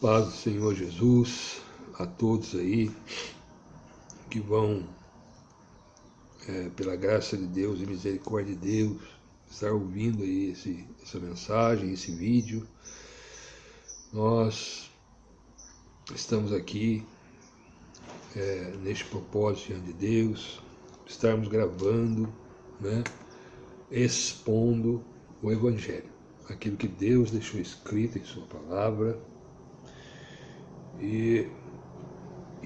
Paz do Senhor Jesus a todos aí que vão, pela graça de Deus e misericórdia de Deus, estar ouvindo aí essa mensagem, esse vídeo. Nós estamos aqui neste propósito diante de Deus, estarmos gravando, expondo o Evangelho, aquilo que Deus deixou escrito em sua palavra. E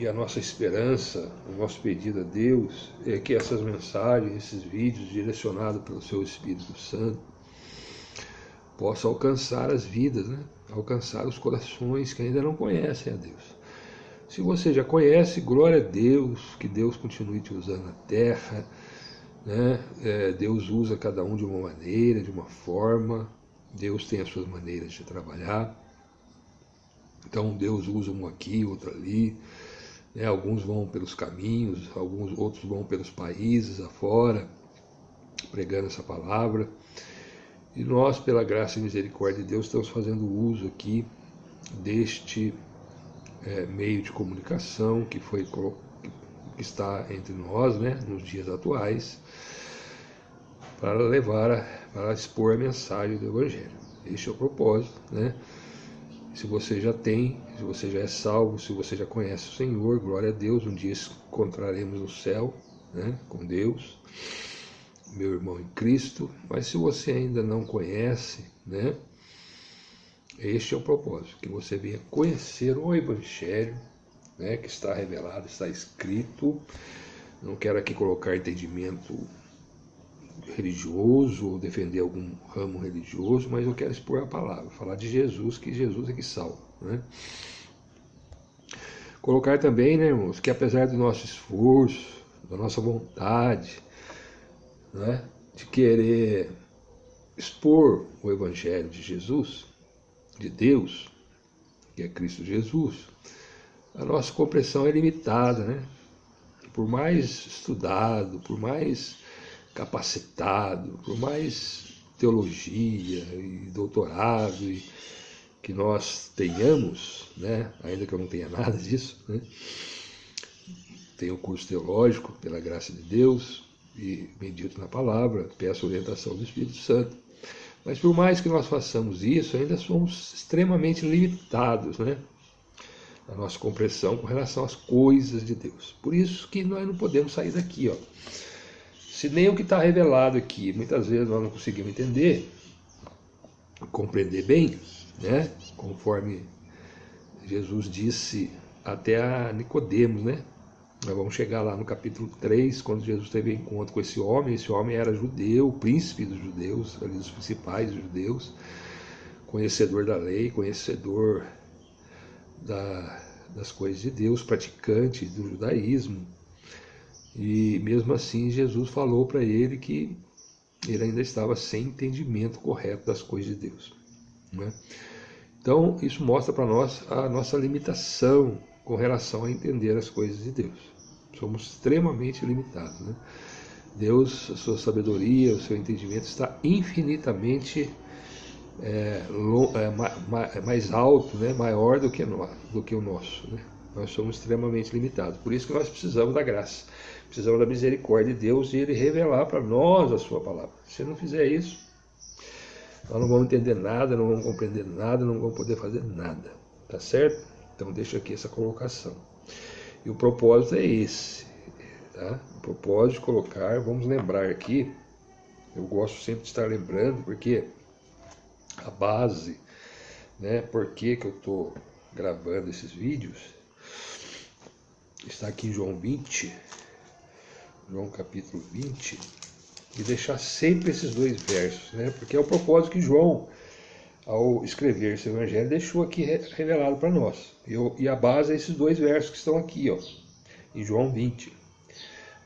a nossa esperança, o nosso pedido a Deus é que essas mensagens, esses vídeos direcionados pelo seu Espírito Santo possam alcançar as vidas, alcançar os corações que ainda não conhecem a Deus. Se você já conhece, glória a Deus, que Deus continue te usando na terra, Deus usa cada um de uma maneira, de uma forma, Deus tem as suas maneiras de trabalhar. Então Deus usa um aqui, outro ali, alguns vão pelos caminhos, outros vão pelos países afora, pregando essa palavra. E nós, pela graça e misericórdia de Deus, estamos fazendo uso aqui deste meio de comunicação que está entre nós, nos dias atuais, para expor a mensagem do Evangelho. Este é o propósito, Se você já tem, se você já é salvo, se você já conhece o Senhor, glória a Deus, um dia encontraremos no céu, com Deus, meu irmão em Cristo. Mas se você ainda não conhece, este é o propósito, que você venha conhecer o Evangelho, que está revelado, está escrito. Não quero aqui colocar entendimento religioso ou defender algum ramo religioso, mas eu quero expor a palavra, falar de Jesus, que Jesus é que salva. Colocar também, irmãos, que apesar do nosso esforço, da nossa vontade, de querer expor o Evangelho de Jesus, de Deus, que é Cristo Jesus, a nossa compreensão é limitada, Por mais estudado, por mais capacitado, por mais teologia e doutorado que nós tenhamos, ainda que eu não tenha nada disso, tenho curso teológico pela graça de Deus e medito na palavra, peço orientação do Espírito Santo, mas por mais que nós façamos isso, ainda somos extremamente limitados, na nossa compreensão com relação às coisas de Deus. Por isso que nós não podemos sair daqui, Se nem o que está revelado aqui, muitas vezes nós não conseguimos entender, compreender bem, conforme Jesus disse até a Nicodemos, Nós vamos chegar lá no capítulo 3, quando Jesus teve encontro com esse homem era judeu, príncipe dos judeus, ali dos principais judeus, conhecedor da lei, conhecedor das coisas de Deus, praticante do judaísmo. E mesmo assim Jesus falou para ele que ele ainda estava sem entendimento correto das coisas de Deus. Então isso mostra para nós a nossa limitação com relação a entender as coisas de Deus. Somos extremamente limitados. Deus, a sua sabedoria, o seu entendimento está infinitamente mais alto, maior do que o nosso. Nós somos extremamente limitados. Por isso que nós precisamos da graça, precisamos da misericórdia de Deus e Ele revelar para nós a sua palavra. Se não fizer isso, nós não vamos entender nada, não vamos compreender nada, não vamos poder fazer nada. Tá certo? Então deixa aqui essa colocação. E o propósito é esse, O propósito de colocar, vamos lembrar aqui, eu gosto sempre de estar lembrando, porque a base, por que eu estou gravando esses vídeos, está aqui em João 20, João capítulo 20, e deixar sempre esses dois versos, porque é o propósito que João, ao escrever esse evangelho, deixou aqui revelado para nós. E a base é esses dois versos que estão aqui, em João 20,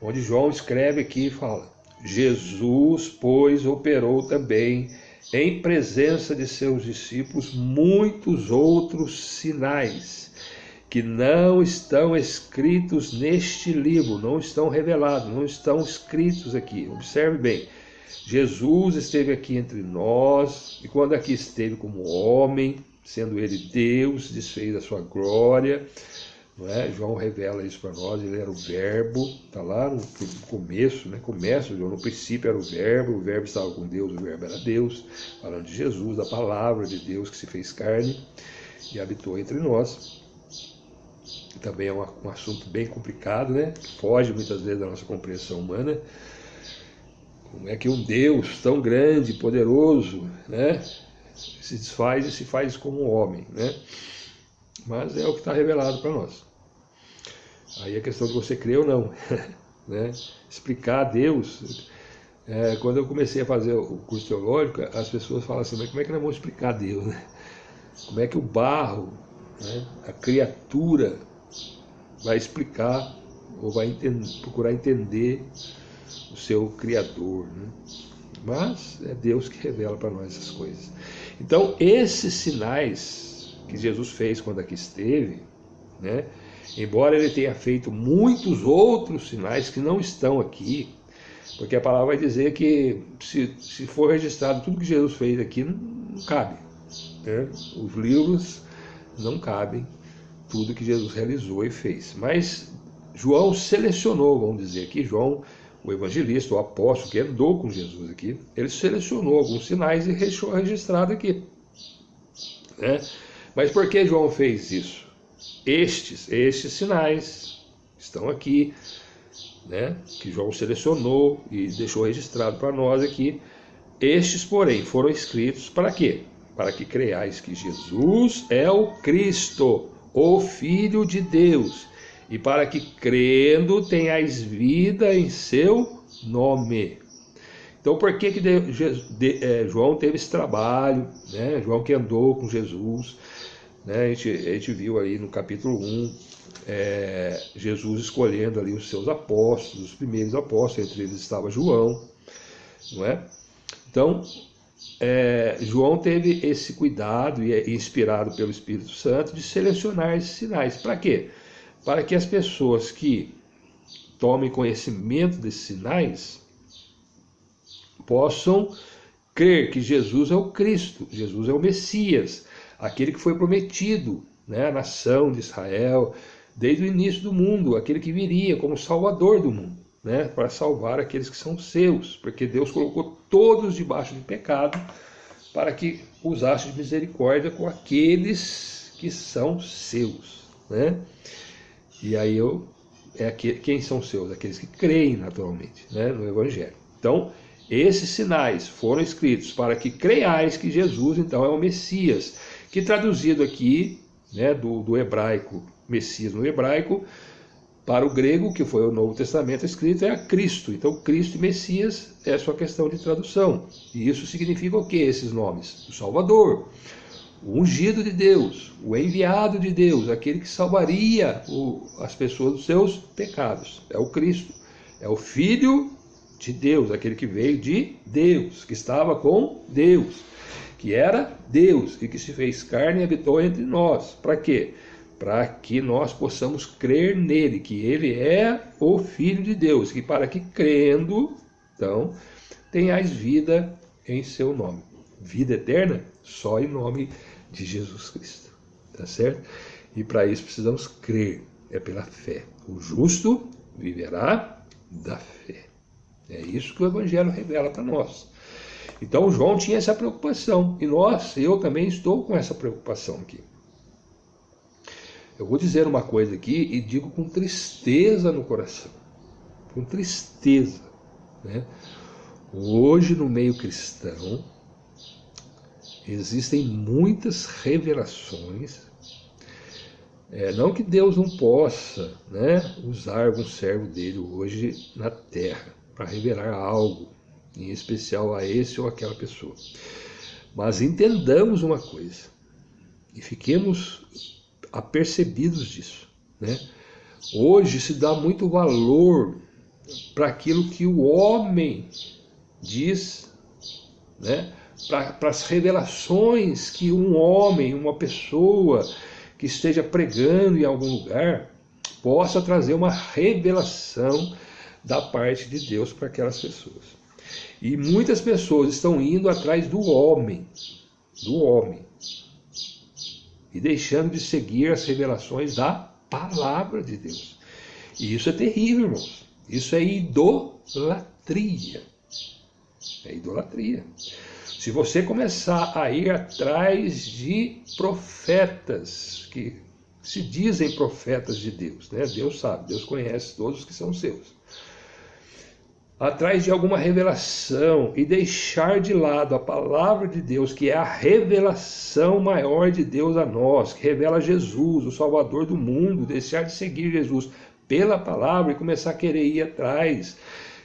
onde João escreve aqui e fala: Jesus, pois, operou também em presença de seus discípulos muitos outros sinais que não estão escritos neste livro, não estão revelados, não estão escritos aqui. Observe bem, Jesus esteve aqui entre nós, e quando aqui esteve como homem, sendo ele Deus, desfez a sua glória, não é? João revela isso para nós, ele era o verbo, está lá no começo, né? Começa, no princípio era o verbo estava com Deus, o verbo era Deus, falando de Jesus, da palavra de Deus que se fez carne e habitou entre nós. Também é um assunto bem complicado, né? Que foge muitas vezes da nossa compreensão humana. Como é que um Deus tão grande, poderoso, né? Se desfaz e se faz como um homem, né? Mas é o que está revelado para nós. Aí a questão de você crer ou não, né? Explicar a Deus. Quando eu comecei a fazer o curso teológico, as pessoas falam assim, mas como é que nós vamos explicar Deus, né? Como é que o barro, né, a criatura, vai explicar ou vai procurar entender o seu Criador, né? Mas é Deus que revela para nós essas coisas. Então, esses sinais que Jesus fez quando aqui esteve, né, embora ele tenha feito muitos outros sinais que não estão aqui, porque a palavra vai dizer que se for registrado tudo que Jesus fez aqui, não cabe, né? Os livros não cabem tudo que Jesus realizou e fez. Mas João selecionou, vamos dizer aqui, João, o evangelista, o apóstolo que andou com Jesus aqui, ele selecionou alguns sinais e deixou registrado aqui, né? Mas por que João fez isso? Estes sinais estão aqui, né, que João selecionou e deixou registrado para nós aqui. Estes, porém, foram escritos para quê? Para que creiais que Jesus é o Cristo, o Filho de Deus, e para que, crendo, tenhais vida em seu nome. Então, por que João teve esse trabalho, né? João que andou com Jesus, né? A gente viu aí no capítulo 1, Jesus escolhendo ali os seus apóstolos, os primeiros apóstolos, entre eles estava João, não é? Então, João teve esse cuidado, e é inspirado pelo Espírito Santo, de selecionar esses sinais. Para quê? Para que as pessoas que tomem conhecimento desses sinais possam crer que Jesus é o Cristo, Jesus é o Messias, aquele que foi prometido, né, à nação de Israel, desde o início do mundo, aquele que viria como Salvador do mundo, né, para salvar aqueles que são seus, porque Deus colocou todos debaixo de pecado para que usasse de misericórdia com aqueles que são seus, né? E aí quem são seus? Aqueles que creem naturalmente, né, no Evangelho. Então, esses sinais foram escritos para que creiais que Jesus então é o Messias, que traduzido aqui, né, do hebraico, Messias no hebraico, para o grego, que foi o Novo Testamento escrito, é a Cristo. Então, Cristo e Messias é só questão de tradução. E isso significa o que, esses nomes? O Salvador, o ungido de Deus, o enviado de Deus, aquele que salvaria as pessoas dos seus pecados. É o Cristo, é o Filho de Deus, aquele que veio de Deus, que estava com Deus, que era Deus e que se fez carne e habitou entre nós. Para quê? Para que nós possamos crer nele, que ele é o Filho de Deus, que para que crendo, então, tenhais vida em seu nome. Vida eterna só em nome de Jesus Cristo, tá certo? E para isso precisamos crer, é pela fé. O justo viverá da fé. É isso que o Evangelho revela para nós. Então João tinha essa preocupação, e eu também estou com essa preocupação aqui. Eu vou dizer uma coisa aqui e digo com tristeza no coração, com tristeza, né? Hoje no meio cristão existem muitas revelações, não que Deus não possa, né, usar algum servo dele hoje na terra para revelar algo, em especial a esse ou aquela pessoa. Mas entendamos uma coisa, e fiquemos apercebidos disso, né? Hoje se dá muito valor para aquilo que o homem diz, né? Para as revelações que um homem, uma pessoa que esteja pregando em algum lugar, possa trazer uma revelação da parte de Deus para aquelas pessoas. E muitas pessoas estão indo atrás do homem, e deixando de seguir as revelações da palavra de Deus. E isso é terrível, irmãos. Isso é idolatria. É idolatria. Se você começar a ir atrás de profetas que se dizem profetas de Deus, né? Deus sabe, Deus conhece todos os que são seus. Atrás de alguma revelação e deixar de lado a palavra de Deus, que é a revelação maior de Deus a nós, que revela Jesus, o Salvador do mundo, deixar de seguir Jesus pela palavra e começar a querer ir atrás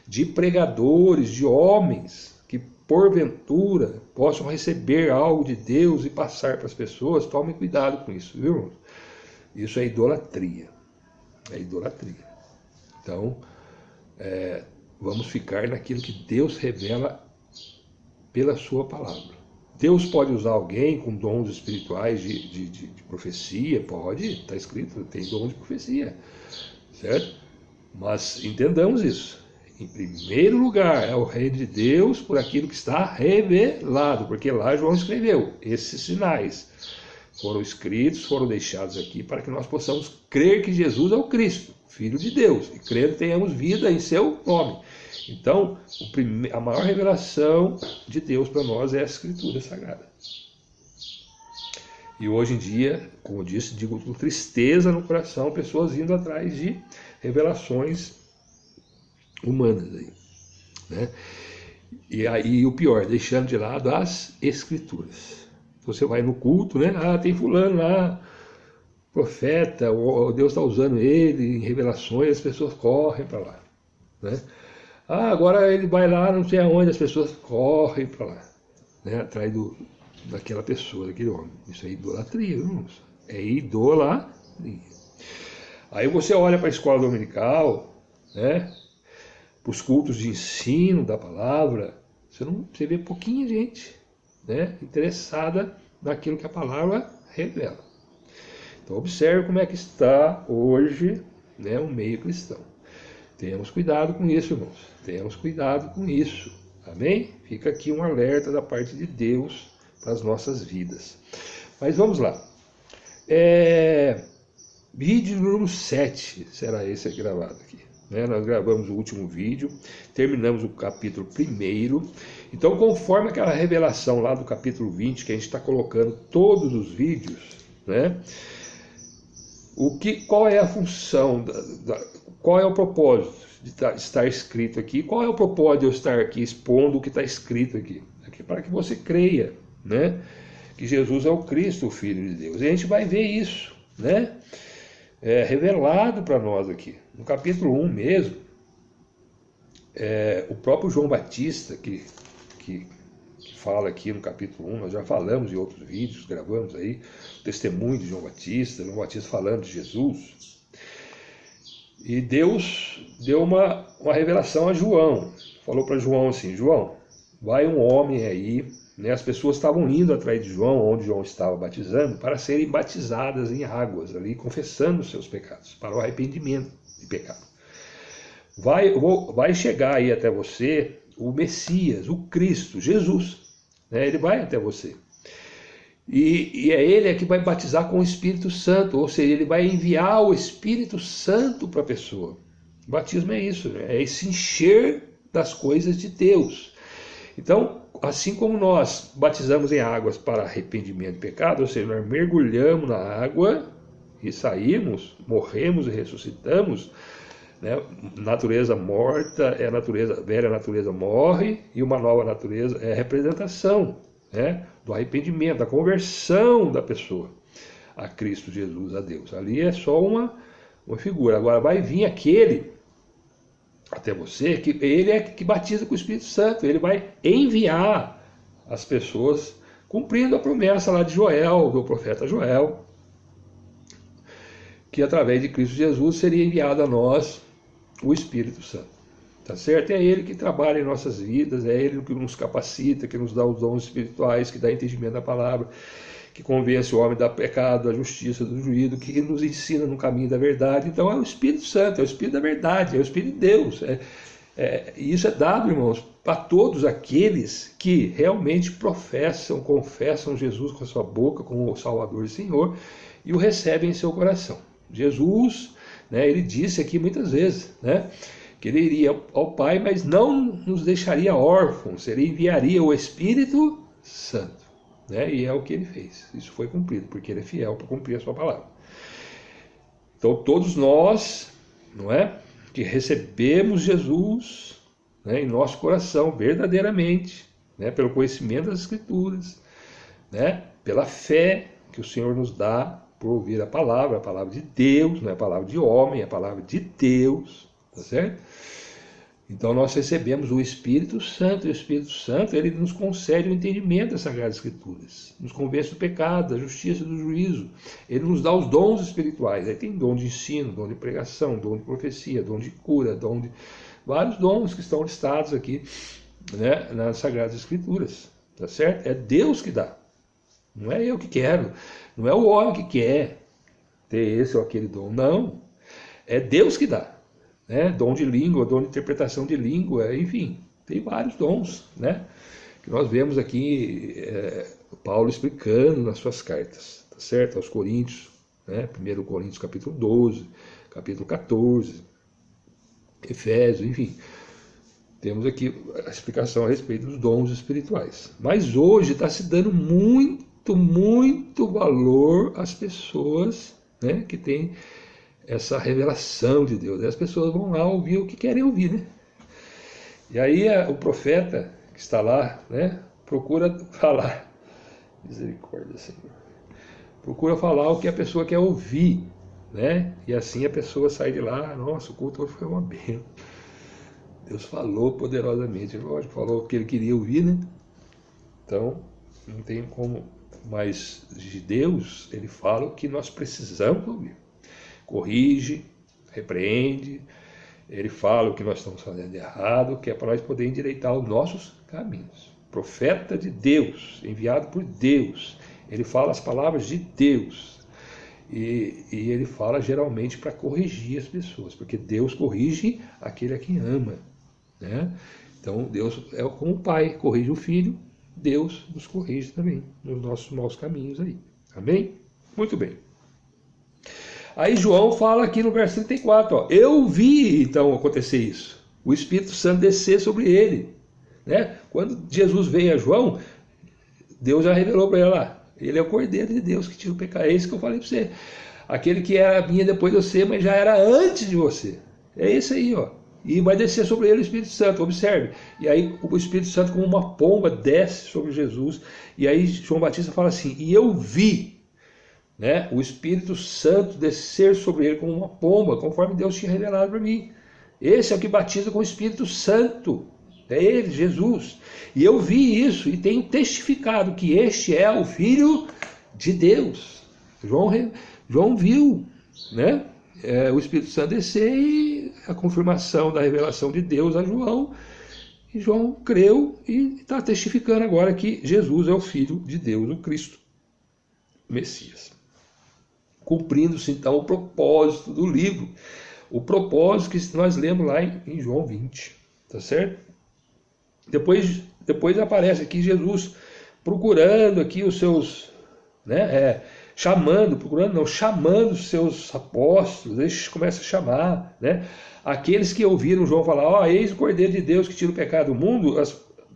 de pregadores, de homens que porventura possam receber algo de Deus e passar para as pessoas. Tome cuidado com isso, viu, irmão? Isso é idolatria. É idolatria. Então, vamos ficar naquilo que Deus revela pela sua palavra. Deus pode usar alguém com dons espirituais de profecia, pode, está escrito, tem dom de profecia, certo? Mas entendamos isso. Em primeiro lugar, é o reino de Deus por aquilo que está revelado, porque lá João escreveu, esses sinais foram escritos, foram deixados aqui para que nós possamos crer que Jesus é o Cristo, Filho de Deus, e crer que tenhamos vida em seu nome. Então, a maior revelação de Deus para nós é a Escritura Sagrada. E hoje em dia, como eu disse, digo com tristeza no coração, pessoas indo atrás de revelações humanas aí, né? E aí o pior, deixando de lado as Escrituras. Você vai no culto, né? Ah, tem fulano lá, profeta, ou Deus está usando ele em revelações, as pessoas correm para lá, né? Ah, agora ele vai lá, não sei aonde, as pessoas correm para lá, né? Atrás daquela pessoa, daquele homem. Isso é idolatria, irmãos. É idolatria. Aí você olha para a escola dominical, né? Para os cultos de ensino da palavra, você vê pouquinha gente, né, interessada naquilo que a palavra revela. Então observe como é que está hoje, né, o meio cristão. Tenhamos cuidado com isso, irmãos. Tenhamos cuidado com isso. Amém? Fica aqui um alerta da parte de Deus para as nossas vidas. Mas vamos lá. Vídeo número 7 será esse aqui gravado aqui. Nós gravamos o último vídeo, terminamos o capítulo 1. Então, conforme aquela revelação lá do capítulo 20, que a gente está colocando todos os vídeos, né? Qual é a função, qual é o propósito de estar escrito aqui? Qual é o propósito de eu estar aqui expondo o que está escrito aqui? Aqui para que você creia, né? Que Jesus é o Cristo, o Filho de Deus. E a gente vai ver isso, né? Revelado para nós aqui. No capítulo 1 mesmo, o próprio João Batista, que fala aqui no capítulo 1, nós já falamos em outros vídeos, gravamos aí, o testemunho de João Batista falando de Jesus. E Deus deu uma revelação a João, falou para João assim, João, vai um homem aí, né, as pessoas estavam indo atrás de João, onde João estava batizando, para serem batizadas em águas, ali, confessando os seus pecados, para o arrependimento de pecado. Vai chegar aí até você o Messias, o Cristo, Jesus, né, ele vai até você. E é ele que vai batizar com o Espírito Santo, ou seja, ele vai enviar o Espírito Santo para a pessoa. O batismo é isso, é se encher das coisas de Deus. Então, assim como nós batizamos em águas para arrependimento de pecado, ou seja, nós mergulhamos na água e saímos, morremos e ressuscitamos, né? Natureza morta é a natureza, velha natureza morre, e uma nova natureza é a representação, né, do arrependimento, da conversão da pessoa a Cristo Jesus, a Deus. Ali é só uma figura. Agora vai vir aquele até você, que ele é que batiza com o Espírito Santo, ele vai enviar as pessoas, cumprindo a promessa lá de Joel, do profeta Joel, que através de Cristo Jesus seria enviado a nós o Espírito Santo. Tá certo? É ele que trabalha em nossas vidas, é ele que nos capacita, que nos dá os dons espirituais, que dá entendimento da palavra, que convence o homem do pecado, da justiça, do juízo, que nos ensina no caminho da verdade. Então é o Espírito Santo, é o Espírito da verdade, é o Espírito de Deus. E isso é dado, irmãos, para todos aqueles que realmente confessam Jesus com a sua boca como o Salvador e Senhor e o recebem em seu coração. Jesus, né, ele disse aqui muitas vezes, né, que ele iria ao Pai, mas não nos deixaria órfãos, ele enviaria o Espírito Santo. Né, e é o que ele fez. Isso foi cumprido, porque ele é fiel para cumprir a sua palavra. Então todos nós, não é, que recebemos Jesus, né, em nosso coração verdadeiramente, né, pelo conhecimento das Escrituras, né, pela fé que o Senhor nos dá por ouvir a palavra de Deus, não é a palavra de homem, é a palavra de Deus, tá certo? Então nós recebemos o Espírito Santo, e o Espírito Santo, ele nos concede o entendimento das Sagradas Escrituras, nos convence do pecado, da justiça, do juízo, ele nos dá os dons espirituais, aí tem dom de ensino, dom de pregação, dom de profecia, dom de cura, vários dons que estão listados aqui, né, nas Sagradas Escrituras, tá certo? É Deus que dá, não é eu que quero, não é o homem que quer ter esse ou aquele dom, não, é Deus que dá. Né? Dom de língua, dom de interpretação de língua, enfim, tem vários dons, né? Que nós vemos aqui Paulo explicando nas suas cartas, tá certo? Aos Coríntios, né? 1 Coríntios capítulo 12, capítulo 14, Efésios, enfim. Temos aqui a explicação a respeito dos dons espirituais. Mas hoje está se dando muito valor às pessoas, né, que têm essa revelação de Deus. E as pessoas vão lá ouvir o que querem ouvir, né? E aí o profeta que está lá, né, procura falar, misericórdia, Senhor, procura falar o que a pessoa quer ouvir, né? E assim a pessoa sai de lá, nossa, o culto hoje foi uma bênção. Deus falou poderosamente, lógico, falou o que ele queria ouvir, né? Então, não tem como, mas de Deus, ele fala o que nós precisamos ouvir. Corrige, repreende, ele fala o que nós estamos fazendo de errado, que é para nós poder endireitar os nossos caminhos. Profeta de Deus, enviado por Deus, ele fala as palavras de Deus, e ele fala geralmente para corrigir as pessoas, porque Deus corrige aquele a quem ama, né? Então Deus é como o pai corrige o filho, Deus nos corrige também nos nossos maus caminhos aí, amém? Muito bem. Aí João fala aqui no verso 34, ó, eu vi então acontecer isso, o Espírito Santo descer sobre ele, né? Quando Jesus veio a João, Deus já revelou para ele lá, ele é o Cordeiro de Deus que tira o pecado, é isso que eu falei para você, aquele que vinha depois de você, mas já era antes de você, é esse aí, ó, e vai descer sobre ele o Espírito Santo, observe, e aí o Espírito Santo como uma pomba desce sobre Jesus, e aí João Batista fala assim, e eu vi, né, o Espírito Santo descer sobre ele como uma pomba, conforme Deus tinha revelado para mim. Esse é o que batiza com o Espírito Santo, é ele, Jesus. E eu vi isso e tenho testificado que este é o Filho de Deus. João viu, né, o Espírito Santo descer e a confirmação da revelação de Deus a João. E João creu e está testificando agora que Jesus é o Filho de Deus, o Cristo, o Messias. Cumprindo-se então o propósito do livro, o propósito que nós lemos lá em João 20, tá certo? Depois aparece aqui Jesus procurando aqui os seus, né, chamando os seus apóstolos, ele começa a chamar, né, aqueles que ouviram João falar, ó, eis o Cordeiro de Deus que tira o pecado do mundo,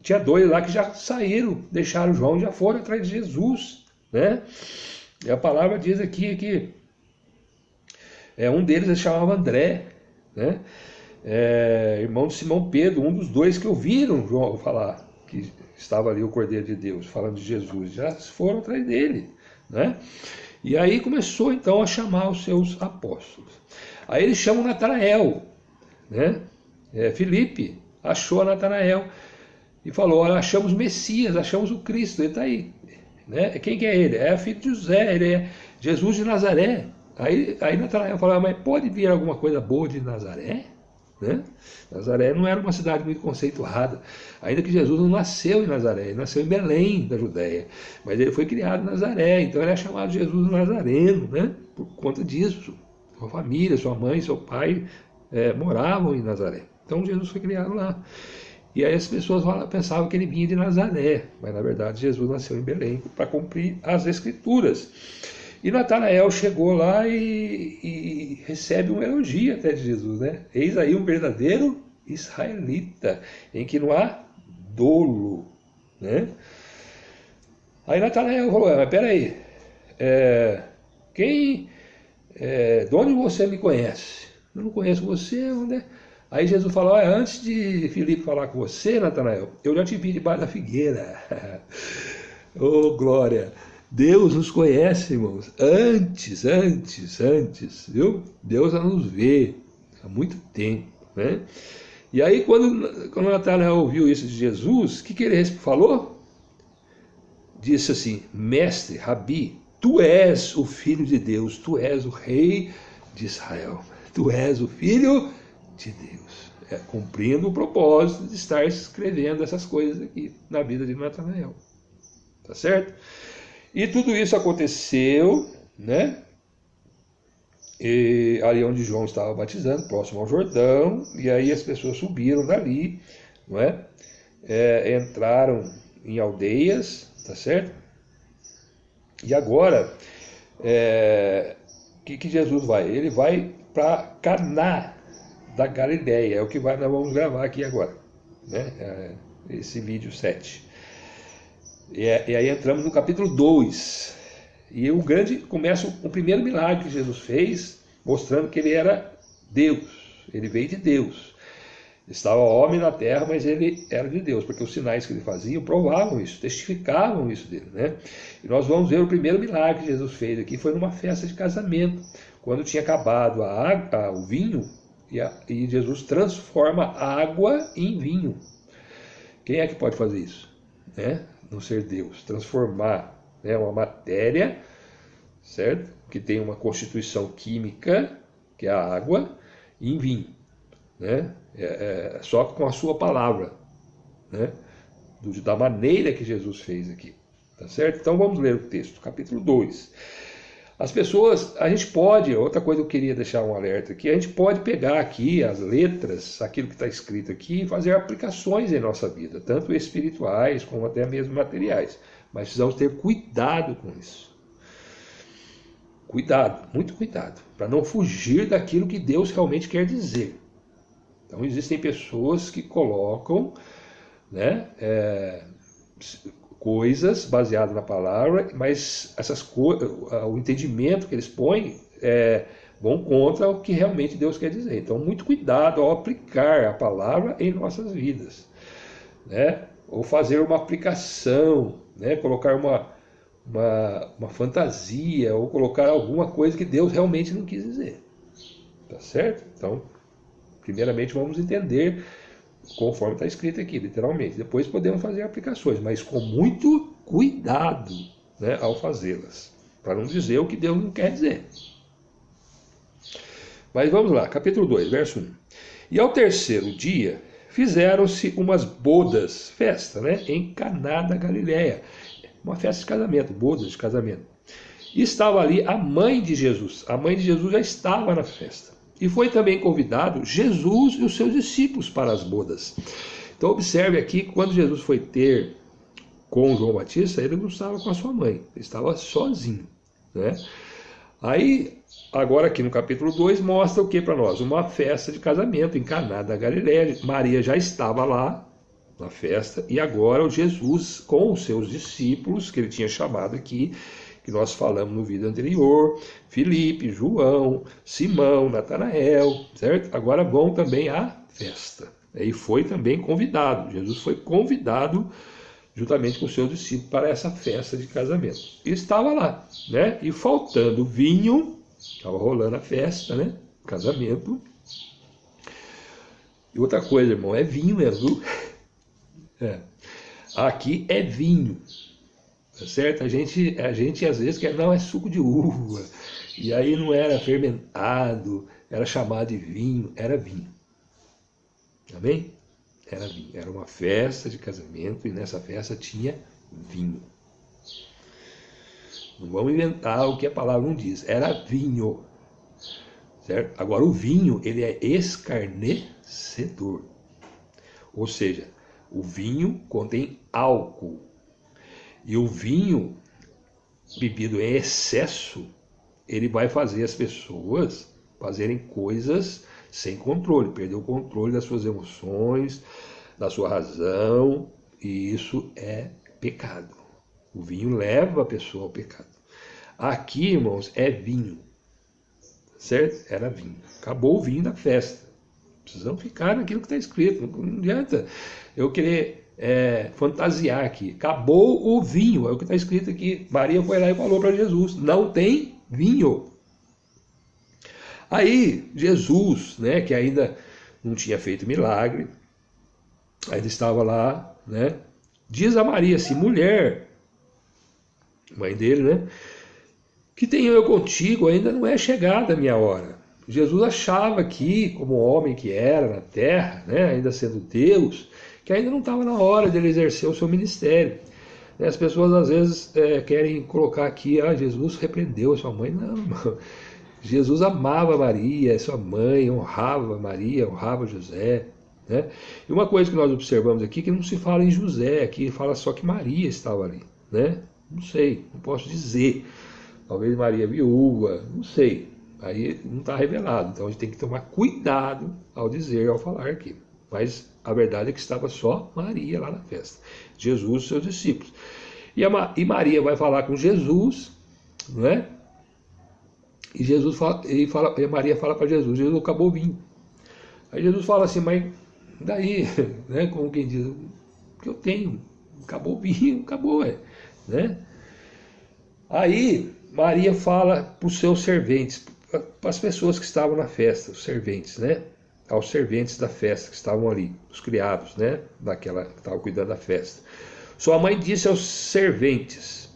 tinha dois lá que já saíram, deixaram João e já foram atrás de Jesus, né? E a palavra diz aqui que um deles se chamava André, né? Irmão de Simão Pedro, um dos dois que ouviram João falar que estava ali o Cordeiro de Deus, falando de Jesus, já foram atrás dele, né? E aí começou então a chamar os seus apóstolos. Aí eles chamam Natanael, né? Filipe achou Natanael e falou, olha, achamos o Messias, achamos o Cristo, ele está aí. Né? Quem que é ele? É filho de José, ele é Jesus de Nazaré. Aí Natanael falava, mas pode vir alguma coisa boa de Nazaré? Né? Nazaré não era uma cidade muito conceituada, ainda que Jesus não nasceu em Nazaré, ele nasceu em Belém da Judéia, mas ele foi criado em Nazaré, então ele é chamado Jesus Nazareno, né? Por conta disso. Sua família, sua mãe, seu pai moravam em Nazaré, Então Jesus foi criado lá. E aí as pessoas pensavam que ele vinha de Nazaré, mas na verdade Jesus nasceu em Belém para cumprir as Escrituras. E Natanael chegou lá e recebe um elogio até de Jesus, né? Eis aí um verdadeiro israelita, em que não há dolo, né? Aí Natanael falou, mas peraí, de onde você me conhece? Eu não conheço você, onde é? Aí Jesus falou, antes de Filipe falar com você, Natanael, eu já te vi debaixo da figueira. Oh, glória! Deus nos conhece, irmãos, antes, viu? Deus já nos vê há muito tempo, né? E aí quando Natanael ouviu isso de Jesus, o que ele falou? Disse assim, mestre, Rabi, tu és o Filho de Deus, tu és o Rei de Israel, tu és o Filho de Deus, cumprindo o propósito de estar escrevendo essas coisas aqui na vida de Natanael, tá certo? E tudo isso aconteceu, né? E ali onde João estava batizando, próximo ao Jordão, e aí as pessoas subiram dali, não é? Entraram em aldeias, tá certo? E agora, que Jesus vai? Ele vai para Caná da Galileia, é o que nós vamos gravar aqui agora, né? Esse vídeo 7. E aí entramos no capítulo 2. E começa o primeiro milagre que Jesus fez, mostrando que ele era Deus, ele veio de Deus. Estava homem na terra, mas ele era de Deus, porque os sinais que ele fazia provavam isso, testificavam isso dele, né? E nós vamos ver o primeiro milagre que Jesus fez aqui, foi numa festa de casamento, quando tinha acabado o vinho, e Jesus transforma a água em vinho. Quem é que pode fazer isso? Né? Não ser Deus, transformar, né, uma matéria, certo? Que tem uma constituição química, que é a água, em vinho, né? Só com a sua palavra, né? Da maneira que Jesus fez aqui, tá certo? Então vamos ler o texto, capítulo 2. As pessoas, a gente pode, outra coisa que eu queria deixar um alerta aqui, a gente pode pegar aqui as letras, aquilo que está escrito aqui, e fazer aplicações em nossa vida, tanto espirituais como até mesmo materiais. Mas precisamos ter cuidado com isso. Cuidado, muito cuidado, para não fugir daquilo que Deus realmente quer dizer. Então existem pessoas que colocam, né, coisas baseadas na palavra, mas o entendimento que eles põem vão contra o que realmente Deus quer dizer. Então, muito cuidado ao aplicar a palavra em nossas vidas, né? Ou fazer uma aplicação, né? Colocar uma fantasia, ou colocar alguma coisa que Deus realmente não quis dizer. Tá certo? Então, primeiramente vamos entender conforme está escrito aqui, literalmente. Depois podemos fazer aplicações, mas com muito cuidado, né, ao fazê-las, para não dizer o que Deus não quer dizer. Mas vamos lá, capítulo 2, verso 1. E ao terceiro dia, fizeram-se umas bodas, festa, né, em Caná da Galileia. Uma festa de casamento, bodas de casamento. E estava ali a mãe de Jesus. A mãe de Jesus já estava na festa. E foi também convidado Jesus e os seus discípulos para as bodas. Então observe aqui, quando Jesus foi ter com João Batista, ele não estava com a sua mãe, ele estava sozinho, né? Aí, agora aqui no capítulo 2, mostra o que para nós? Uma festa de casamento em Caná da Galileia. Maria já estava lá na festa, e agora o Jesus com os seus discípulos, que ele tinha chamado aqui, que nós falamos no vídeo anterior, Filipe, João, Simão, Natanael, certo? Agora vão também à festa. E foi também convidado, Jesus foi convidado juntamente com seus discípulos para essa festa de casamento. E estava lá, né? E faltando vinho, estava rolando a festa, né? Casamento. E outra coisa, irmão, é vinho mesmo. Aqui é vinho. Certo? A gente às vezes quer, não, é suco de uva, e aí não era fermentado, era chamado de vinho, era vinho. Amém? Era vinho, era uma festa de casamento, e nessa festa tinha vinho. Não vamos inventar o que a palavra não diz, era vinho. certo? Agora o vinho, ele é escarnecedor. Ou seja, o vinho contém álcool. E o vinho bebido em excesso, ele vai fazer as pessoas fazerem coisas sem controle, perder o controle das suas emoções, da sua razão, e isso é pecado. O vinho leva a pessoa ao pecado. Aqui, irmãos, é vinho, certo? Era vinho. Acabou o vinho da festa. Precisamos ficar naquilo que está escrito. Não adianta eu querer fantasiar aqui. Acabou o vinho, é o que está escrito aqui. Maria foi lá e falou para Jesus: não tem vinho. Aí Jesus, né, que ainda não tinha feito milagre, ainda estava lá, né, diz a Maria assim: mulher, mãe dele, né, que tenho eu contigo, ainda não é chegada a minha hora. Jesus achava que, como homem que era na terra, né, ainda sendo Deus, que ainda não estava na hora de ele exercer o seu ministério. As pessoas às vezes querem colocar aqui: Jesus repreendeu a sua mãe. Não, irmão. Jesus amava Maria, sua mãe, honrava Maria, honrava José, né? E uma coisa que nós observamos aqui, que não se fala em José, aqui fala só que Maria estava ali, né? Não sei, não posso dizer. Talvez Maria viúva, não sei. Aí não está revelado, então a gente tem que tomar cuidado ao dizer, ao falar aqui. Mas a verdade é que estava só Maria lá na festa, Jesus e seus discípulos. E Maria vai falar com Jesus, né? E Maria fala para Jesus: Jesus, acabou o vinho. Aí Jesus fala assim: mas daí, né? Como quem diz, o que eu tenho? Acabou o vinho, acabou, né? Aí Maria fala para os seus serventes, para as pessoas que estavam na festa, os serventes, né? Aos serventes da festa que estavam ali, os criados, né? Daquela que estavam cuidando da festa. Sua mãe disse aos serventes: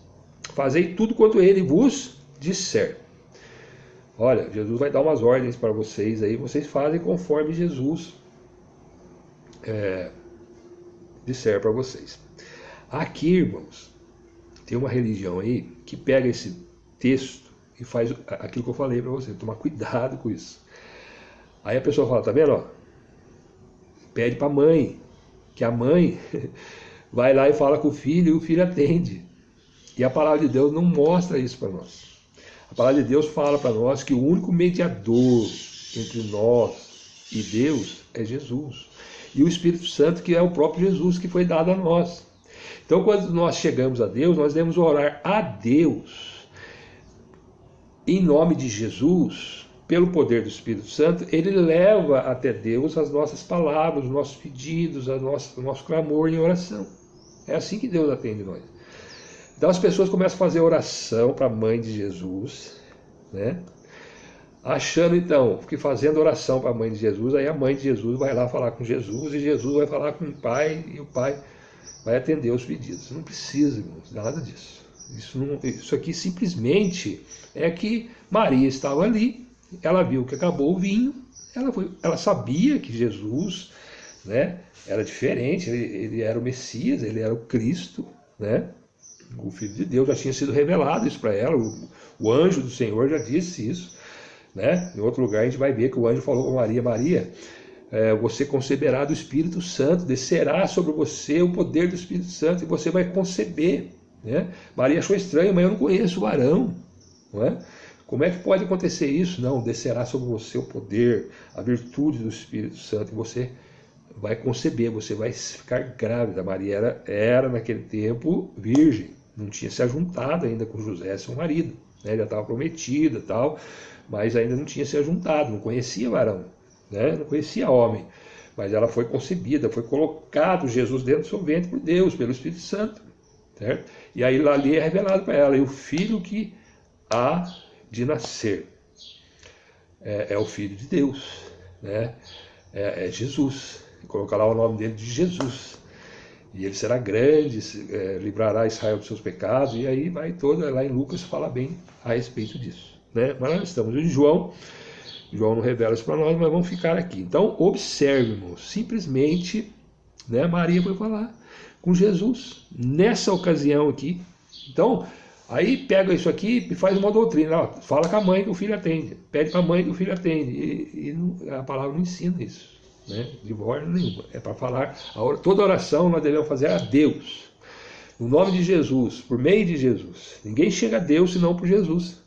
fazei tudo quanto ele vos disser. Olha, Jesus vai dar umas ordens para vocês aí, vocês fazem conforme Jesus disser para vocês. Aqui, irmãos, tem uma religião aí que pega esse texto e faz aquilo que eu falei para você, tomar cuidado com isso. Aí a pessoa fala: tá vendo, ó? Pede para a mãe, que a mãe vai lá e fala com o filho e o filho atende. E a palavra de Deus não mostra isso para nós. A palavra de Deus fala para nós que o único mediador entre nós e Deus é Jesus. E o Espírito Santo, que é o próprio Jesus, que foi dado a nós. Então, quando nós chegamos a Deus, nós devemos orar a Deus em nome de Jesus, pelo poder do Espírito Santo. Ele leva até Deus as nossas palavras, os nossos pedidos, o nosso clamor em oração. É assim que Deus atende nós. Então as pessoas começam a fazer oração para a mãe de Jesus, né? Achando então que fazendo oração para a mãe de Jesus, aí a mãe de Jesus vai lá falar com Jesus, e Jesus vai falar com o pai, e o pai vai atender os pedidos. Não precisa, irmãos, nada disso. Isso aqui simplesmente é que Maria estava ali, ela viu que acabou o vinho, ela sabia que Jesus, né, era diferente, ele era o Messias, ele era o Cristo, né? O Filho de Deus, já tinha sido revelado isso para ela, o anjo do Senhor já disse isso, né? Em outro lugar a gente vai ver que o anjo falou com Maria: Maria, você conceberá do Espírito Santo, descerá sobre você o poder do Espírito Santo e você vai conceber, né? Maria achou estranho: mas eu não conheço o varão, não é? Como é que pode acontecer isso? Não, descerá sobre você o poder, a virtude do Espírito Santo e você vai conceber, você vai ficar grávida. Maria era naquele tempo virgem, não tinha se ajuntado ainda com José, seu marido, né? Já estava prometida e tal, mas ainda não tinha se ajuntado, não conhecia varão, né? Não conhecia homem, mas ela foi concebida, foi colocado Jesus dentro do seu ventre por Deus, pelo Espírito Santo, certo? E aí ali é revelado para ela: e o filho que há de nascer é o Filho de Deus, né? É Jesus. Colocar lá o nome dele de Jesus, e ele será grande, livrará Israel dos seus pecados, e aí vai toda, lá em Lucas fala bem a respeito disso, né? Mas nós estamos em João não revela isso para nós, mas vamos ficar aqui. Então observe, irmãos, simplesmente, né, Maria foi falar com Jesus nessa ocasião aqui. Então Aí pega isso aqui e faz uma doutrina. Ó, fala com a mãe que o filho atende. Pede para a mãe que o filho atende. A palavra não ensina isso, né? De forma nenhuma. É para falar. Toda oração nós devemos fazer a Deus. No nome de Jesus, por meio de Jesus. Ninguém chega a Deus senão por Jesus.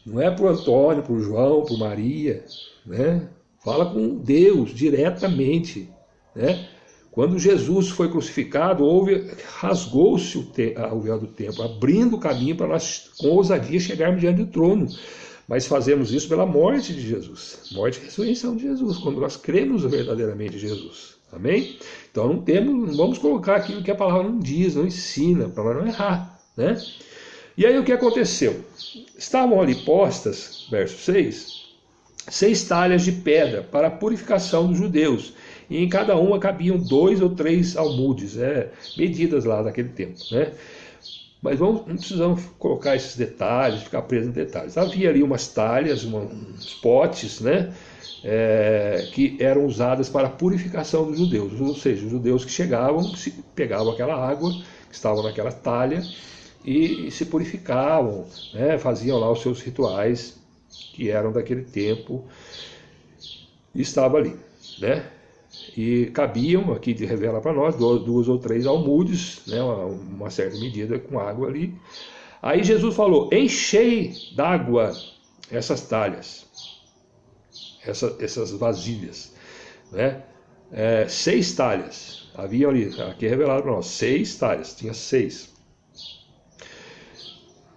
Não é por Antônio, por João, por Maria, né? Fala com Deus diretamente, né? Quando Jesus foi crucificado, rasgou-se o véu do templo, abrindo o caminho para nós, com ousadia, chegarmos diante do trono. Mas fazemos isso pela morte de Jesus, morte e ressurreição de Jesus, quando nós cremos verdadeiramente em Jesus. Amém? Então não vamos colocar aquilo que a palavra não diz, não ensina, para nós não errar, né? E aí o que aconteceu? Estavam ali postas, verso 6 talhas de pedra para a purificação dos judeus, e em cada uma cabiam 2 ou 3 almudes, medidas lá daquele tempo, né? Mas não precisamos colocar esses detalhes, ficar presos em detalhes. Havia ali umas talhas, uns potes, né? Que eram usadas para a purificação dos judeus, ou seja, os judeus que chegavam, pegavam aquela água que estava naquela talha e se purificavam, né? Faziam lá os seus rituais que eram daquele tempo e estava ali, né? E cabiam, aqui revela para nós, 2 ou 3 almudes, né? Uma certa medida com água ali. Aí Jesus falou: enchei d'água essas talhas, essas vasilhas, né? 6 talhas, havia ali, aqui é revelado para nós, 6 talhas, tinha 6.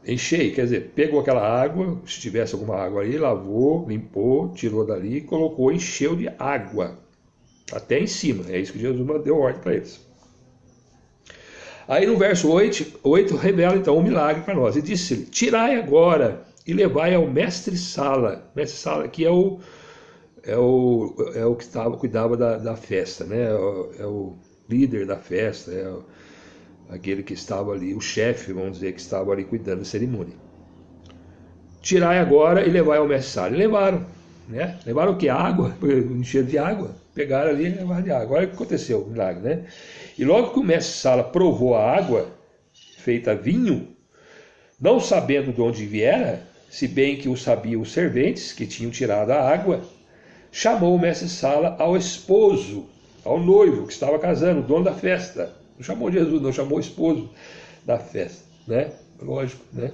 Enchei, quer dizer, pegou aquela água, se tivesse alguma água ali, lavou, limpou, tirou dali, colocou, encheu de água, até em cima. É isso que Jesus deu ordem para eles. Aí no verso 8 revela então um milagre para nós. E disse-lhe: tirai agora e levai ao mestre-sala. Mestre-sala aqui é o que cuidava da festa, né? É o líder da festa, aquele que estava ali, o chefe, vamos dizer, que estava ali cuidando da cerimônia. Tirai agora e levai ao mestre-sala. E levaram, né? Levaram o que? Água, encheram de água. Pegaram ali e levaram de água. Olha o que aconteceu, o milagre, né? E logo que o mestre-sala provou a água, feita vinho, não sabendo de onde viera, se bem que o sabiam os serventes que tinham tirado a água, chamou o mestre-sala ao esposo, ao noivo que estava casando, o dono da festa. Não chamou Jesus, não, chamou o esposo da festa, né? Lógico, né?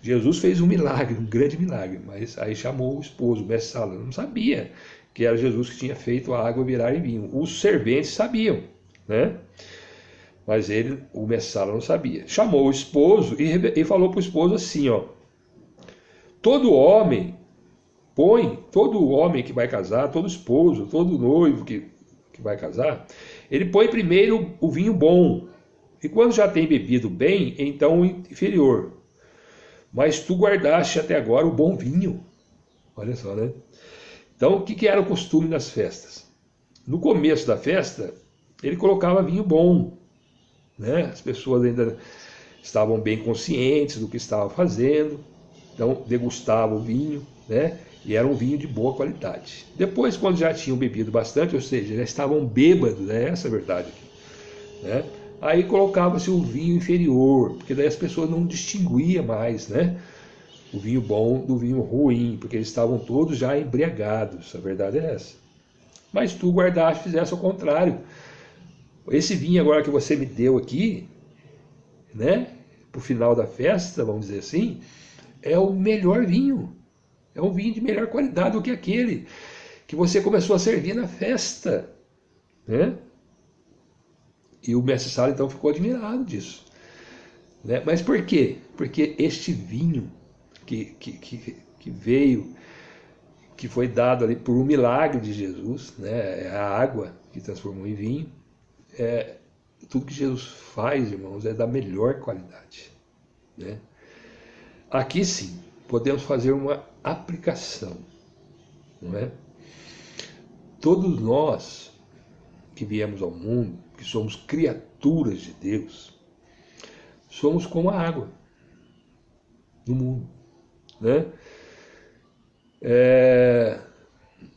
Jesus fez um milagre, um grande milagre, mas aí chamou o esposo, o mestre-sala. Não sabia que era Jesus que tinha feito a água virar em vinho. Os serventes sabiam, né? Mas o mestre-sala não sabia. Chamou o esposo e falou para o esposo assim, ó: todo homem que vai casar, todo esposo, todo noivo que vai casar, ele põe primeiro o vinho bom, e quando já tem bebido bem, então o inferior. Mas tu guardaste até agora o bom vinho. Olha só, né? Então, o que era o costume das festas? No começo da festa, ele colocava vinho bom, né? As pessoas ainda estavam bem conscientes do que estavam fazendo, então degustavam o vinho, né? E era um vinho de boa qualidade. Depois, quando já tinham bebido bastante, ou seja, já estavam bêbados, né? Essa é a verdade aqui, né? Aí colocava-se o vinho inferior, porque daí as pessoas não distinguiam mais, né? O vinho bom do vinho ruim, porque eles estavam todos já embriagados, a verdade é essa. Mas tu guardaste, fizesse ao contrário. Esse vinho agora que você me deu aqui, né? Para o final da festa, vamos dizer assim, é o melhor vinho. É um vinho de melhor qualidade do que aquele que você começou a servir na festa, né? E o mestre-sala então ficou admirado disso, né? Mas por quê? Porque este vinho que veio, que foi dado ali por um milagre de Jesus, né? A água que transformou em vinho, tudo que Jesus faz, irmãos, é da melhor qualidade, né? Aqui sim, podemos fazer uma aplicação, não é? Todos nós que viemos ao mundo, que somos criaturas de Deus, somos como a água no mundo, né?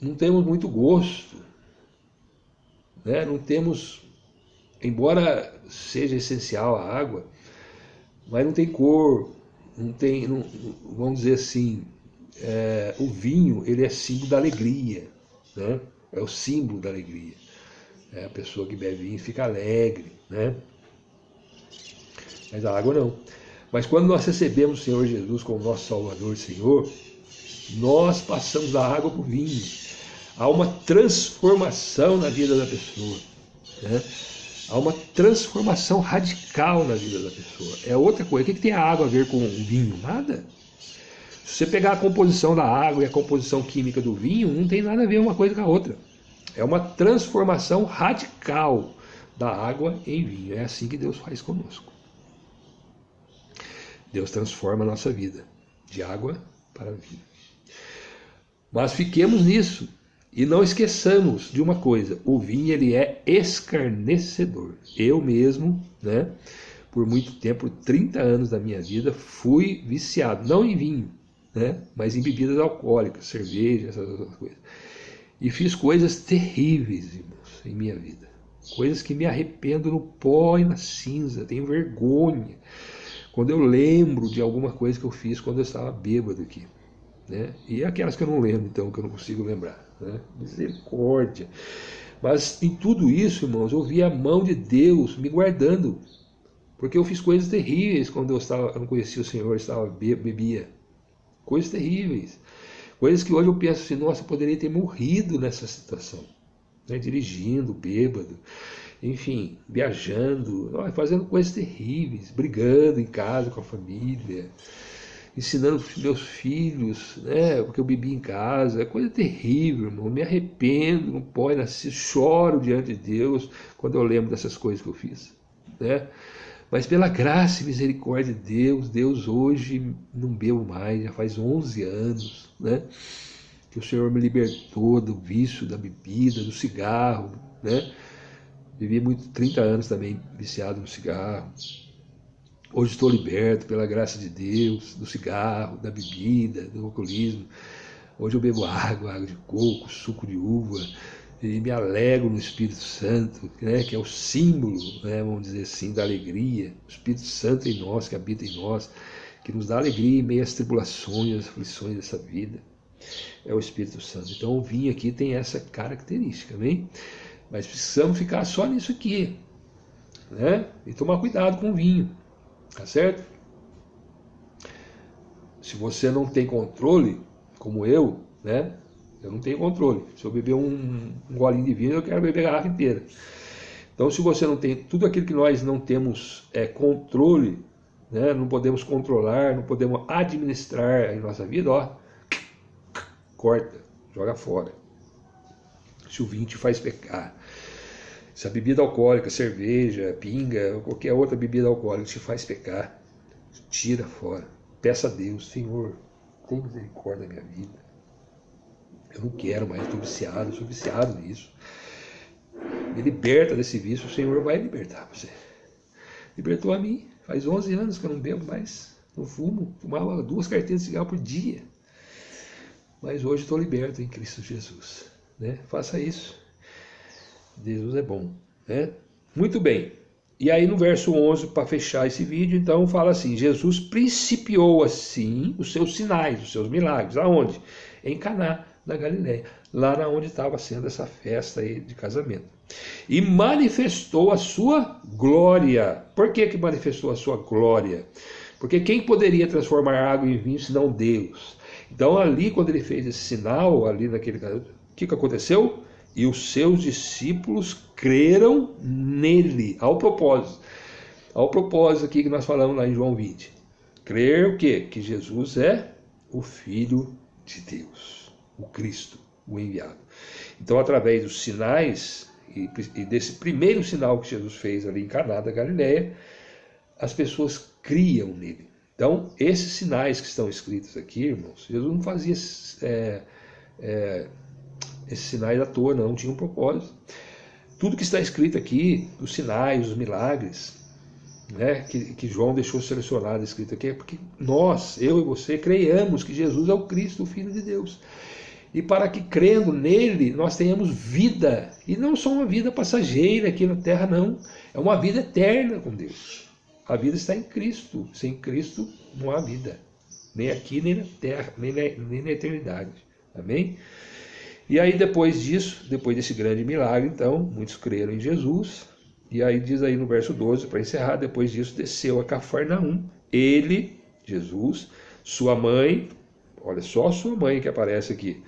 Não temos muito gosto, né? Não temos, embora seja essencial a água, mas não tem cor, não tem, não, vamos dizer assim, o vinho, ele é símbolo da alegria, né? É o símbolo da alegria. A pessoa que bebe vinho fica alegre, né? Mas a água não. Mas quando nós recebemos o Senhor Jesus como nosso Salvador e Senhor, nós passamos da água para o vinho. Há uma transformação na vida da pessoa, né? Há uma transformação radical na vida da pessoa. É outra coisa. O que tem a água a ver com o vinho? Nada. Se você pegar a composição da água e a composição química do vinho, não tem nada a ver uma coisa com a outra. É uma transformação radical da água em vinho. É assim que Deus faz conosco. Deus transforma a nossa vida de água para vinho. Mas fiquemos nisso e não esqueçamos de uma coisa: o vinho, ele é escarnecedor. Eu mesmo, né, por muito tempo, 30 anos da minha vida, fui viciado, não em vinho, né, mas em bebidas alcoólicas, cerveja, essas outras coisas. E fiz coisas terríveis, irmãos, em minha vida. Coisas que me arrependo no pó e na cinza, tenho vergonha quando eu lembro de alguma coisa que eu fiz quando eu estava bêbado aqui, né? E aquelas que eu não lembro, então, que eu não consigo lembrar, né? Misericórdia. Mas em tudo isso, irmãos, eu vi a mão de Deus me guardando, porque eu fiz coisas terríveis quando eu não conhecia o Senhor, bebia. Coisas terríveis. Coisas que hoje eu penso assim: nossa, eu poderia ter morrido nessa situação, né? Dirigindo, bêbado, enfim, viajando, fazendo coisas terríveis, brigando em casa com a família, ensinando meus filhos, né, porque eu bebi em casa. É coisa terrível, irmão. Me arrependo, não pode nascer, choro diante de Deus quando eu lembro dessas coisas que eu fiz, né? Mas pela graça e misericórdia de Deus hoje não bebo mais, já faz 11 anos, né, que o Senhor me libertou do vício da bebida, do cigarro, né? Vivi 30 anos também viciado no cigarro. Hoje estou liberto pela graça de Deus, do cigarro, da bebida, do alcoolismo. Hoje eu bebo água de coco, suco de uva, e me alegro no Espírito Santo, né, que é o símbolo, né, vamos dizer assim, da alegria. O Espírito Santo em nós, que habita em nós, que nos dá alegria em meio às tribulações, às aflições dessa vida. É o Espírito Santo. Então o vinho aqui tem essa característica, amém? Mas precisamos ficar só nisso aqui, né? E tomar cuidado com o vinho, tá certo? Se você não tem controle, como eu, né? Eu não tenho controle. Se eu beber um golinho de vinho, eu quero beber a garrafa inteira. Então, se você não tem tudo aquilo que nós não temos controle, né? Não podemos controlar, não podemos administrar em nossa vida, ó, corta, joga fora. Se o vinho te faz pecar, se a bebida alcoólica, cerveja, pinga, ou qualquer outra bebida alcoólica te faz pecar, tira fora. Peça a Deus: Senhor, tem misericórdia da minha vida. Eu não quero mais, estou viciado, eu sou viciado nisso. Me liberta desse vício, o Senhor vai libertar você. Libertou a mim, faz 11 anos que eu não bebo mais, não fumo, fumava 2 carteiras de cigarro por dia. Mas hoje estou liberto em Cristo Jesus, né? Faça isso. Deus é bom, né? Muito bem. E aí no verso 11, para fechar esse vídeo, então fala assim: Jesus principiou assim os seus sinais, os seus milagres. Aonde? Em Caná da Galileia, lá onde estava sendo essa festa aí de casamento. E manifestou a sua glória. Por que manifestou a sua glória? Porque quem poderia transformar água em vinho senão Deus? Então ali, quando ele fez esse sinal, ali naquele casamento, o que aconteceu? E os seus discípulos creram nele. Ao propósito aqui que nós falamos lá em João 20. Crer o quê? Que Jesus é o Filho de Deus, o Cristo, o enviado. Então, através dos sinais, e desse primeiro sinal que Jesus fez ali em Caná da Galileia, as pessoas criam nele. Então, esses sinais que estão escritos aqui, irmãos, Jesus não fazia esses sinais à toa, não, tinha um propósito. Tudo que está escrito aqui, os sinais, os milagres, né, que João deixou selecionado, escrito aqui, é porque nós, eu e você, creiamos que Jesus é o Cristo, o Filho de Deus. E para que, crendo nele, nós tenhamos vida. E não só uma vida passageira aqui na terra, não. É uma vida eterna com Deus. A vida está em Cristo. Sem Cristo não há vida. Nem aqui, nem na terra, nem na eternidade. Amém? E aí depois disso, depois desse grande milagre, então, muitos creram em Jesus. E aí diz aí no verso 12, para encerrar, depois disso desceu a Cafarnaum. Ele, Jesus, sua mãe, olha só a sua mãe que aparece aqui,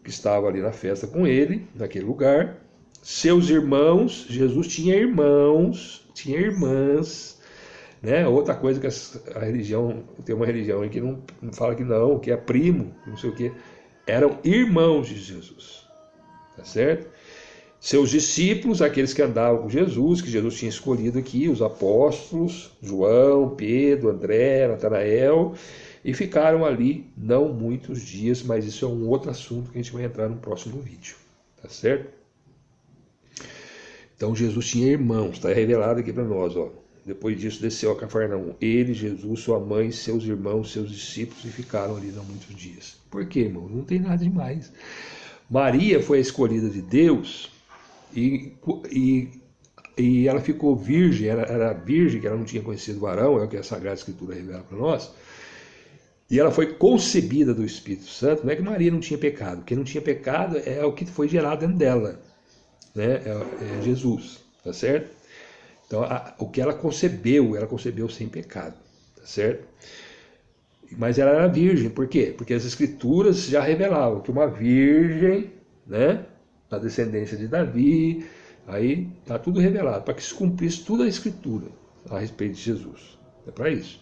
que estava ali na festa com ele, naquele lugar. Seus irmãos, Jesus tinha irmãos, tinha irmãs, né? Outra coisa que a religião, tem uma religião aí que não fala que não, que é primo, não sei o que, eram irmãos de Jesus, tá certo? Seus discípulos, aqueles que andavam com Jesus, que Jesus tinha escolhido aqui, os apóstolos, João, Pedro, André, Natanael, e ficaram ali não muitos dias, mas isso é um outro assunto que a gente vai entrar no próximo vídeo, tá certo? Então Jesus tinha irmãos, está revelado aqui para nós, ó. Depois disso desceu a Cafarnaum, ele, Jesus, sua mãe, seus irmãos, seus discípulos, e ficaram ali não muitos dias. Por quê, irmão? Não tem nada demais. Maria foi a escolhida de Deus e ela ficou virgem, era virgem, que ela não tinha conhecido o varão, é o que a Sagrada Escritura revela para nós. E ela foi concebida do Espírito Santo. Não é que Maria não tinha pecado. Quem não tinha pecado é o que foi gerado dentro dela, né? É Jesus, tá certo? Então, o que ela concebeu sem pecado, tá certo? Mas ela era virgem, por quê? Porque as Escrituras já revelavam que uma virgem, né, da descendência de Davi, aí está tudo revelado, para que se cumprisse toda a Escritura a respeito de Jesus. É para isso.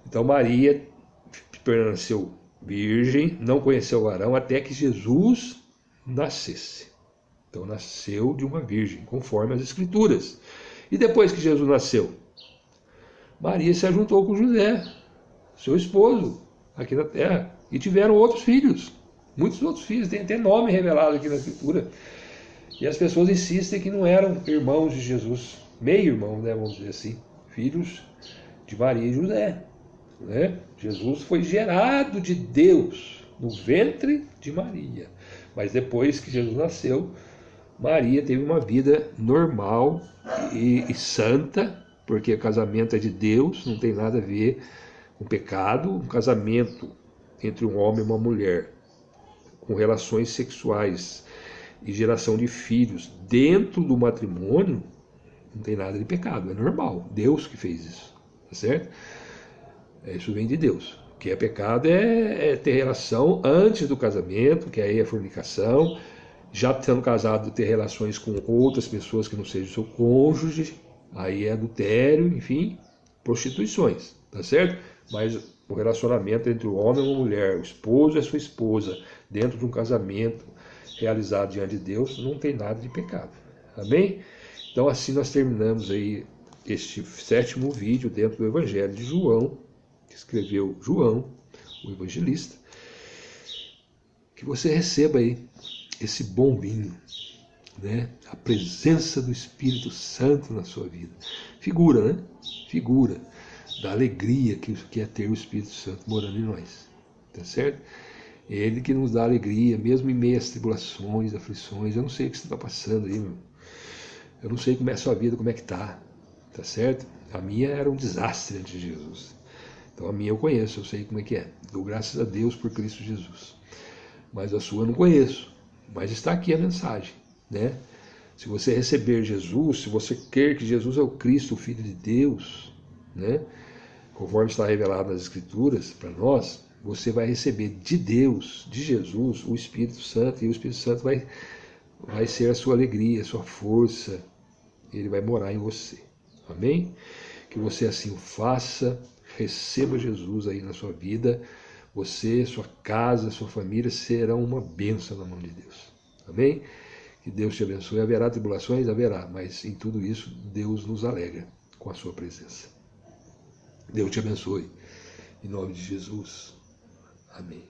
Então, Maria permaneceu virgem, não conheceu o varão, até que Jesus nascesse. Então, nasceu de uma virgem, conforme as Escrituras. E depois que Jesus nasceu, Maria se ajuntou com José, seu esposo, aqui na terra, e tiveram outros filhos, muitos outros filhos, tem até nome revelado aqui na Escritura. E as pessoas insistem que não eram irmãos de Jesus, meio-irmão, né, vamos dizer assim, filhos de Maria e José, né? Jesus foi gerado de Deus no ventre de Maria, mas depois que Jesus nasceu, Maria teve uma vida normal e santa, porque o casamento é de Deus, não tem nada a ver com pecado. Um casamento entre um homem e uma mulher, com relações sexuais e geração de filhos dentro do matrimônio, não tem nada de pecado, é normal. Deus que fez isso, tá certo? Isso vem de Deus. O que é pecado é ter relação antes do casamento, que aí é fornicação. Já tendo casado, ter relações com outras pessoas que não sejam seu cônjuge, aí é adultério, enfim, prostituições, tá certo? Mas o relacionamento entre o homem e uma mulher, o esposo e a sua esposa, dentro de um casamento realizado diante de Deus, não tem nada de pecado, amém? Então assim nós terminamos aí este 7º vídeo dentro do Evangelho de João, que escreveu João, o evangelista. Que você receba aí esse bom vinho, né? A presença do Espírito Santo na sua vida. Figura, né? Figura da alegria que é ter o Espírito Santo morando em nós. Tá certo? Ele que nos dá alegria, mesmo em meio às tribulações, aflições. Eu não sei o que você está passando aí, meu. Eu não sei como é a sua vida, como é que tá. Tá certo? A minha era um desastre antes de Jesus. Então a minha eu conheço, eu sei como é que é. Dou graças a Deus por Cristo Jesus. Mas a sua eu não conheço. Mas está aqui a mensagem, né? Se você receber Jesus, se você quer que Jesus é o Cristo, o Filho de Deus, né? Conforme está revelado nas Escrituras para nós, você vai receber de Deus, de Jesus, o Espírito Santo, e o Espírito Santo vai ser a sua alegria, a sua força, ele vai morar em você. Amém? Que você assim o faça, receba Jesus aí na sua vida. Você, sua casa, sua família serão uma bênção na mão de Deus. Amém? Que Deus te abençoe. Haverá tribulações? Haverá, mas em tudo isso Deus nos alegra com a sua presença. Deus te abençoe. Em nome de Jesus. Amém.